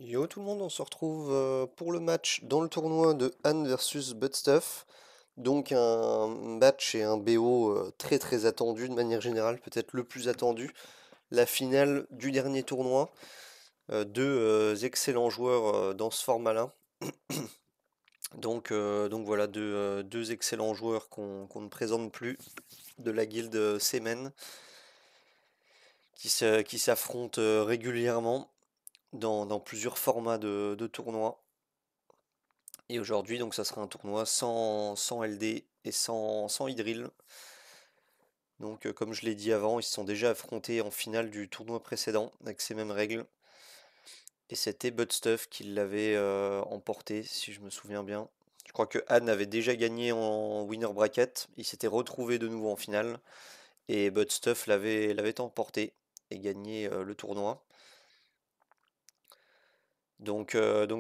Yo tout le monde, on se retrouve pour le match dans le tournoi de Han versus Budstuff. Donc un match et un BO très très attendu de manière générale, peut-être le plus attendu. La finale du dernier tournoi. Deux excellents joueurs dans ce format-là. Donc voilà, deux excellents joueurs qu'on ne présente plus de la guilde Semen qui s'affrontent régulièrement dans plusieurs formats de tournois. Et aujourd'hui, donc ça sera un tournoi sans LD et sans Idril. Donc comme je l'ai dit avant, ils se sont déjà affrontés en finale du tournoi précédent avec ces mêmes règles. Et c'était Budstuff qui l'avait emporté, si je me souviens bien. Je crois que Anne avait déjà gagné en winner bracket. Il s'était retrouvé de nouveau en finale. Et Budstuff l'avait emporté et gagné le tournoi. Donc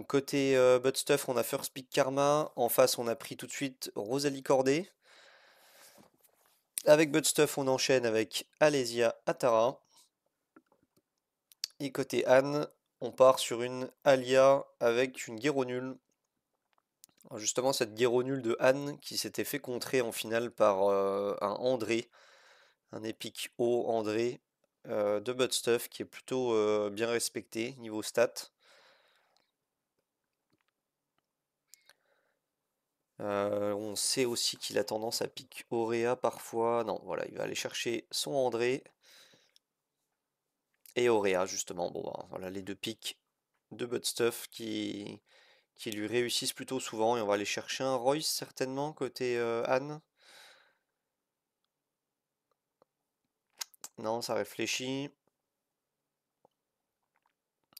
côté Budstuff, on a First Pick Karma. En face, on a pris tout de suite Rosalie Corday. Avec Budstuff, on enchaîne avec Alésia Atara. Et côté Anne, on part sur une Alia avec une guerre nulle. Alors justement, cette guerre nulle de Anne qui s'était fait contrer en finale par un André, un épique haut André de Budstuff qui est plutôt bien respecté niveau stats. On sait aussi qu'il a tendance à pique Auréa parfois. Non, voilà, il va aller chercher son André et Auréa justement. Bon, bah, voilà les deux pics de Budstuff qui lui réussissent plutôt souvent. Et on va aller chercher un Royce certainement côté Anne. Non, ça réfléchit.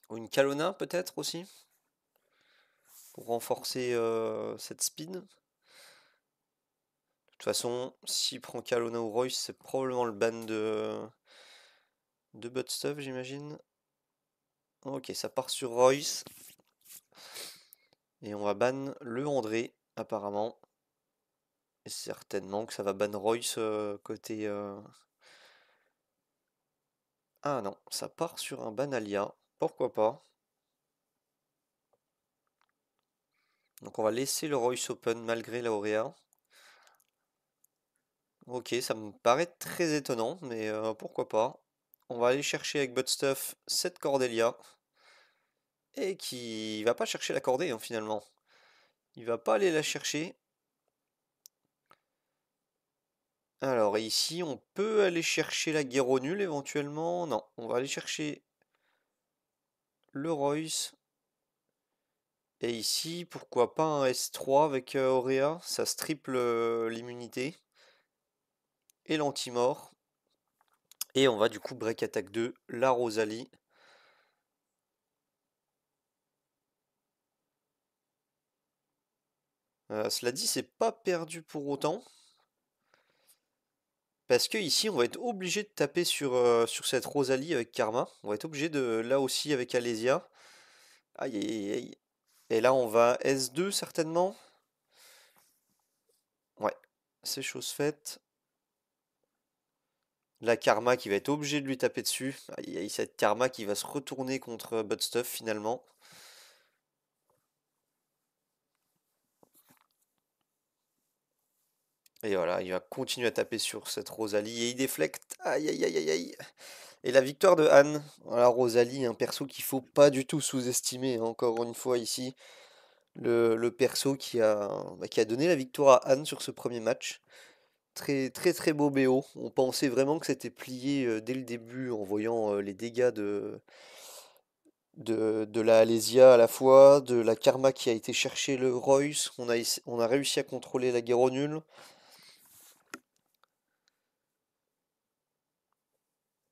Ou une Kalona peut-être aussi pour renforcer cette speed. De toute façon, s'il prend Kalona ou Royce, c'est probablement le ban de Budstuff, j'imagine. Ok, ça part sur Royce. Et on va ban le André, apparemment. Et certainement que ça va ban Royce côté. Ah non, ça part sur un ban Alia. Pourquoi pas? Donc on va laisser le Royce open malgré la Auréa. Ok, ça me paraît très étonnant, mais pourquoi pas. On va aller chercher avec Budstuff cette Cordelia. Et qui va pas chercher la cordée hein, finalement. Il va pas aller la chercher. Alors ici, on peut aller chercher la guerre nulle éventuellement. Non, on va aller chercher le Royce. Et ici, pourquoi pas un S3 avec Auréa. Ça se triple l'immunité. Et l'anti-mort. Et on va du coup break attack 2, la Rosalie. Cela dit, c'est pas perdu pour autant. Parce que ici, on va être obligé de taper sur cette Rosalie avec Karma. On va être obligé de, là aussi avec Alésia. Aïe aïe aïe aïe. Et là, on va S2 certainement. Ouais, c'est chose faite. La Karma qui va être obligé de lui taper dessus. Aïe aïe, cette Karma qui va se retourner contre Budstuff finalement. Et voilà, il va continuer à taper sur cette Rosalie et il déflecte. Aïe aïe aïe aïe aïe. Et la victoire de Anne. Voilà, Rosalie, un perso qu'il faut pas du tout sous-estimer, hein, encore une fois ici. Le perso qui a donné la victoire à Anne sur ce premier match. Très très très beau BO. On pensait vraiment que c'était plié dès le début en voyant les dégâts de la Alésia à la fois, de la Karma qui a été chercher le Royce. On a réussi à contrôler la guerre nulle.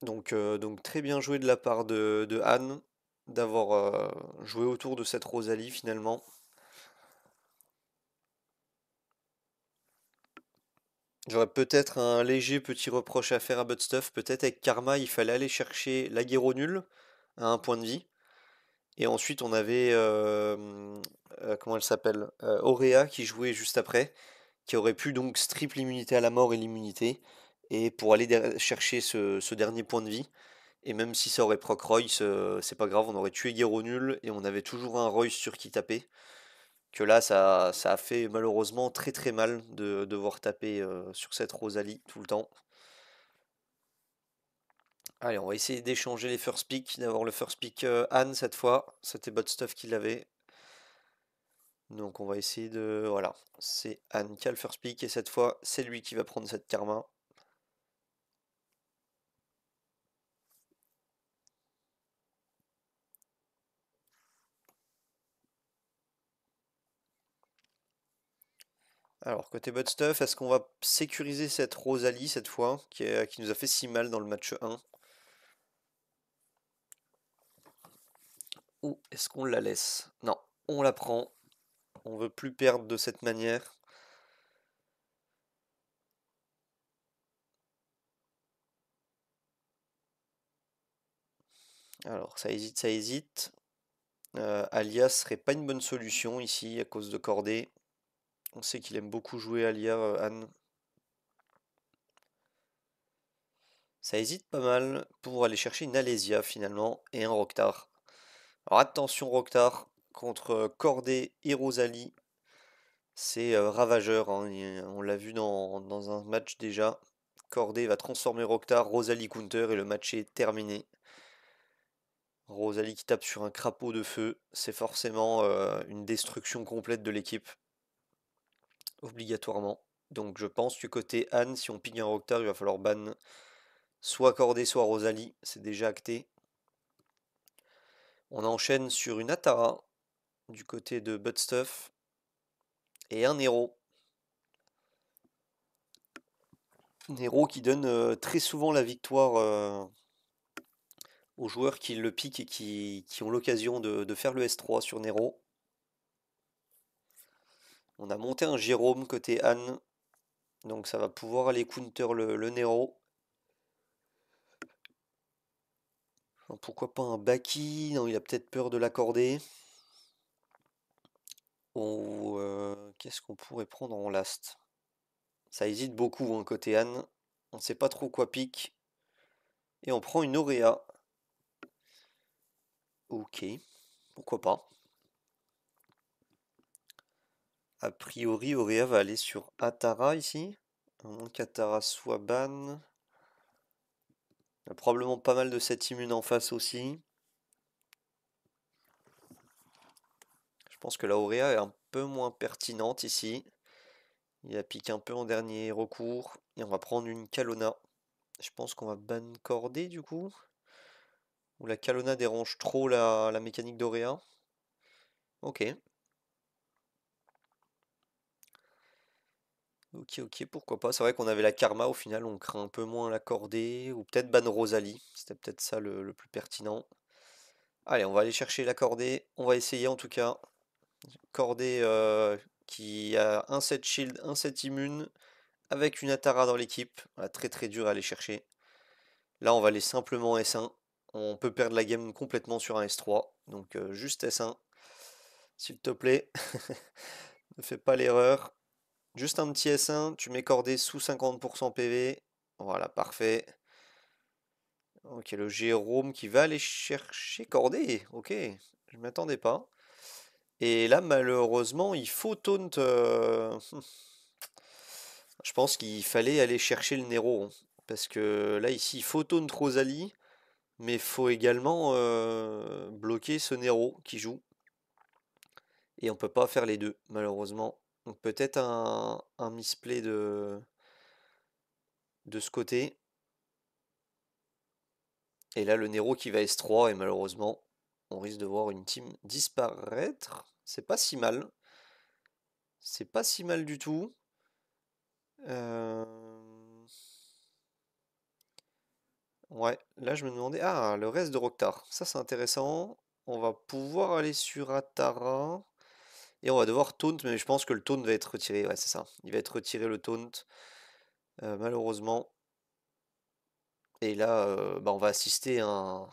Donc très bien joué de la part de Anne d'avoir joué autour de cette Rosalie finalement. J'aurais peut-être un léger petit reproche à faire à Budstuff. Peut-être avec Karma, il fallait aller chercher la guerre nulle à un point de vie. Et ensuite, on avait, comment elle s'appelle? Auréa qui jouait juste après, qui aurait pu donc strip l'immunité à la mort et l'immunité, et pour aller chercher ce dernier point de vie. Et même si ça aurait proc Royce, c'est pas grave, on aurait tué Guerreau nul et on avait toujours un Royce sur qui taper. Que là, ça a fait malheureusement très très mal de devoir taper sur cette Rosalie tout le temps. Allez, on va essayer d'échanger les first pick, d'avoir le first pick Anne cette fois. C'était Bot Stuff qui l'avait. Donc on va essayer de... Voilà, c'est Anne qui a le first pick et cette fois c'est lui qui va prendre cette karma. Alors côté Bot Stuff, est-ce qu'on va sécuriser cette Rosalie cette fois qui nous a fait si mal dans le match 1? Ou est-ce qu'on la laisse? Non, on la prend. On veut plus perdre de cette manière. Alors ça hésite, ça hésite. Alia serait pas une bonne solution ici à cause de Cordée. On sait qu'il aime beaucoup jouer Alia, Anne. Ça hésite pas mal pour aller chercher une Alésia finalement et un Roctar. Alors attention Roctar contre Cordée et Rosalie. C'est ravageur, hein, on l'a vu dans un match déjà. Cordée va transformer Roctar, Rosalie counter et le match est terminé. Rosalie qui tape sur un crapaud de feu, c'est forcément une destruction complète de l'équipe, obligatoirement. Donc je pense que côté Anne, si on pique un Roctar, il va falloir ban soit Cordée, soit Rosalie, c'est déjà acté. On enchaîne sur une Atara du côté de Buttstuff et un Nero. Nero qui donne très souvent la victoire aux joueurs qui le piquent et qui ont l'occasion de faire le S3 sur Nero. On a monté un Jérôme côté Anne, donc ça va pouvoir aller counter le Nero. Pourquoi pas un Baki? Non, il a peut-être peur de l'accorder. Ou qu'est-ce qu'on pourrait prendre en last? Ça hésite beaucoup hein, côté Anne. On ne sait pas trop quoi pique. Et on prend une Auréa. Ok, pourquoi pas. A priori, Auréa va aller sur Atara ici. À moins qu'Atara soit ban. Il y a probablement pas mal de 7 immunes en face aussi. Je pense que la Auréa est un peu moins pertinente ici. Il a piqué un peu en dernier recours. Et on va prendre une Kalona. Je pense qu'on va ban Cordée du coup. Ou la Kalona dérange trop la mécanique d'Auréa. Ok. Ok, ok, pourquoi pas. C'est vrai qu'on avait la Karma, au final on craint un peu moins la Cordée. Ou peut-être ban Rosalie. C'était peut-être ça le plus pertinent. Allez, on va aller chercher la Cordée. On va essayer en tout cas. Cordée qui a un set shield, un set immune. Avec une Atara dans l'équipe. Voilà, très très dur à aller chercher. Là on va aller simplement S1. On peut perdre la game complètement sur un S3. Donc juste S1. S'il te plaît. Ne fais pas l'erreur. Juste un petit S1, tu mets Cordée sous 50% PV. Voilà, parfait. Ok, le Jérôme qui va aller chercher Cordée. Ok, je m'attendais pas. Et là, malheureusement, il faut taunt. Je pense qu'il fallait aller chercher le Nero, hein. Parce que là, ici, il faut taunt Rosalie. Mais il faut également bloquer ce Nero qui joue. Et on peut pas faire les deux, malheureusement. Donc peut-être un misplay de ce côté. Et là, le Nero qui va S3, et malheureusement, on risque de voir une team disparaître. C'est pas si mal. C'est pas si mal du tout. Euh, Ouais, là je me demandais. Ah, le reste de Roctar. Ça c'est intéressant. On va pouvoir aller sur Atara. Et on va devoir taunt, mais je pense que le taunt va être retiré. Ouais, c'est ça. Il va être retiré le taunt. Malheureusement. Et là, bah, on va assister à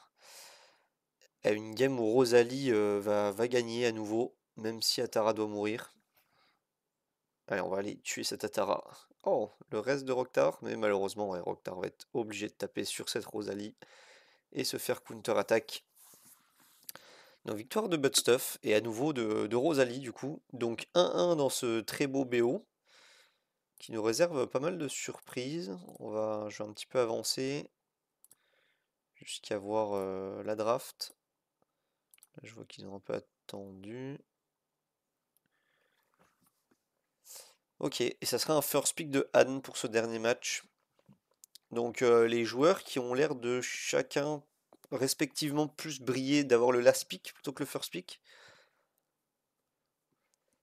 une game où Rosalie va gagner à nouveau, même si Atara doit mourir. Allez, on va aller tuer cet Atara. Oh, le reste de Roctar, mais malheureusement, ouais, Roctar va être obligé de taper sur cette Rosalie. et se faire counter-attack. Donc victoire de Buttstuff et à nouveau de Rosalie du coup. Donc 1-1 dans ce très beau BO qui nous réserve pas mal de surprises. Je vais un petit peu avancer jusqu'à voir la draft. Là, je vois qu'ils ont un peu attendu. Ok, et ça sera un first pick de Anne pour ce dernier match. Donc les joueurs qui ont l'air de chacun respectivement plus briller d'avoir le last pick plutôt que le first pick.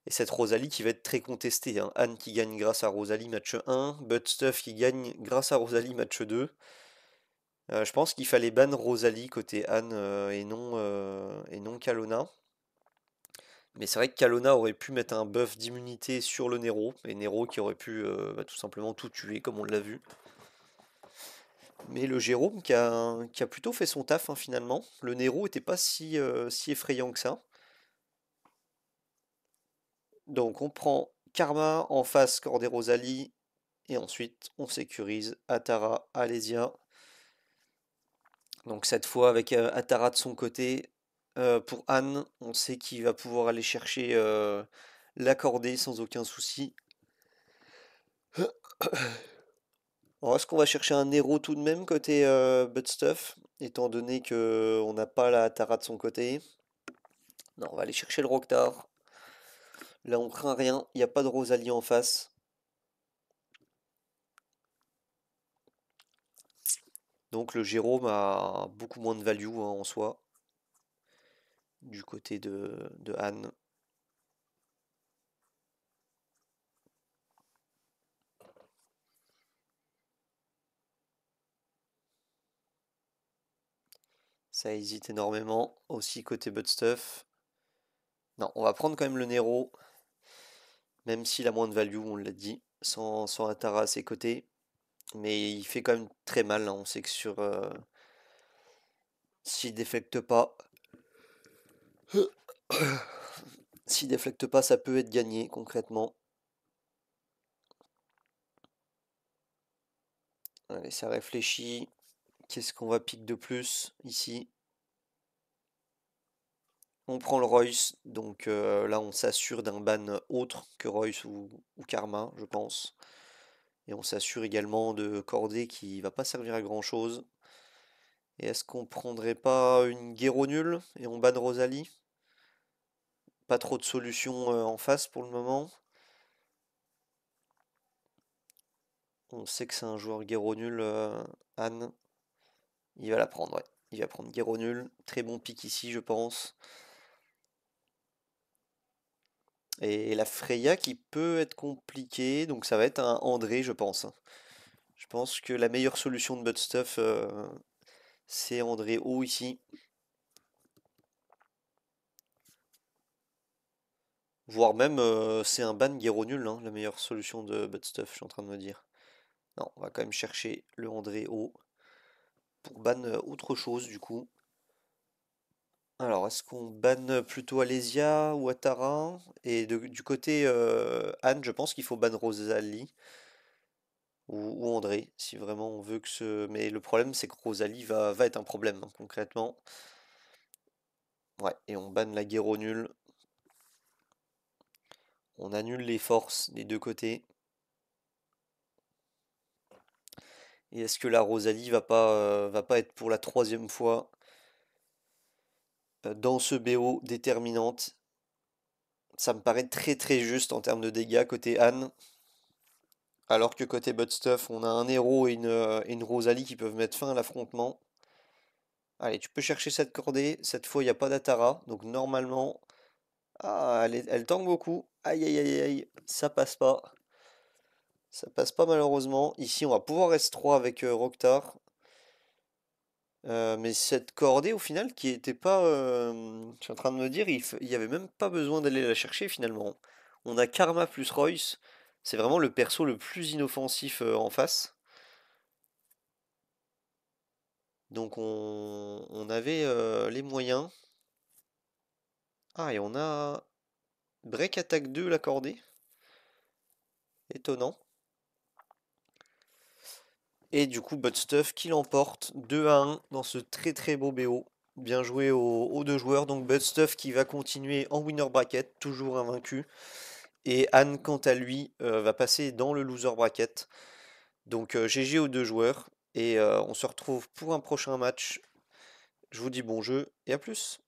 Et cette Rosalie qui va être très contestée, hein. Anne qui gagne grâce à Rosalie match 1, Buttstuff qui gagne grâce à Rosalie match 2. Je pense qu'il fallait ban Rosalie côté Anne et non Kalona. Mais c'est vrai que Kalona aurait pu mettre un buff d'immunité sur le Nero, et Nero qui aurait pu tout simplement tout tuer comme on l'a vu. Mais le Jérôme qui a plutôt fait son taf, hein, finalement. Le Nero était pas si effrayant que ça. Donc on prend Karma en face Cordé Rosalie et ensuite on sécurise Atara, Alésia. Donc cette fois avec Atara de son côté, pour Anne, on sait qu'il va pouvoir aller chercher l'accorder sans aucun souci. Alors est-ce qu'on va chercher un Nero tout de même côté Buttstuff, étant donné que on n'a pas la Atara de son côté? Non, on va aller chercher le Roctar. Là on craint rien, il n'y a pas de Rosalie en face. Donc le Jérôme a beaucoup moins de value, hein, en soi, du côté de Anne. Ça hésite énormément. Aussi côté Buttstuff. Non, on va prendre quand même le Nero, même s'il a moins de value, on l'a dit, sans Atara à ses côtés. Mais il fait quand même très mal, hein. On sait que s'il déflecte pas, s'il déflecte pas, ça peut être gagné concrètement. Allez, ça réfléchit. Qu'est-ce qu'on va pique de plus ici? On prend le Royce, donc là on s'assure d'un ban autre que Royce ou Karma, je pense. Et on s'assure également de Cordé qui va pas servir à grand chose. Et est-ce qu'on prendrait pas une Guéro nulle et on banne Rosalie? Pas trop de solutions en face pour le moment. On sait que c'est un joueur Guéro nul, Anne. Il va la prendre, ouais. Il va prendre Guéro nul. Très bon pick ici, je pense. Et la Freya qui peut être compliquée, donc ça va être un André, je pense, hein. Je pense que la meilleure solution de Buttstuff, c'est André O ici. Voire même c'est un ban Guéro nul, hein, la meilleure solution de Buttstuff, je suis en train de me dire. Non, on va quand même chercher le André O pour ban autre chose du coup. Alors, est-ce qu'on banne plutôt Alésia ou Atara? Et du côté Anne, je pense qu'il faut ban Rosalie ou André, si vraiment on veut que ce... Mais le problème, c'est que Rosalie va être un problème, hein, concrètement. Ouais, et on banne la Guéro nulle. On annule les forces des deux côtés. Et est-ce que la Rosalie va pas être pour la troisième fois dans ce BO déterminante? Ça me paraît très très juste en termes de dégâts côté Anne. Alors que côté Buttstuff, on a un héros et une Rosalie qui peuvent mettre fin à l'affrontement. Allez, tu peux chercher cette cordée. Cette fois, il n'y a pas d'Atara. Donc normalement... Ah, elle tangue beaucoup. Aïe, aïe, aïe, aïe. Ça passe pas. Ça passe pas malheureusement. Ici, on va pouvoir S3 avec Roctar. Mais cette cordée, au final, qui était pas... je suis en train de me dire, il y avait même pas besoin d'aller la chercher finalement. On a Karma plus Royce. C'est vraiment le perso le plus inoffensif en face. Donc on avait les moyens. Ah, et on a Break Attack 2 l'accordé. Étonnant. Et du coup, Budstuff qui l'emporte 2-1 dans ce très très beau BO. Bien joué aux deux joueurs. Donc Budstuff qui va continuer en winner bracket, toujours invaincu. Et Anne, quant à lui, va passer dans le loser bracket. Donc GG aux deux joueurs. Et on se retrouve pour un prochain match. Je vous dis bon jeu et à plus.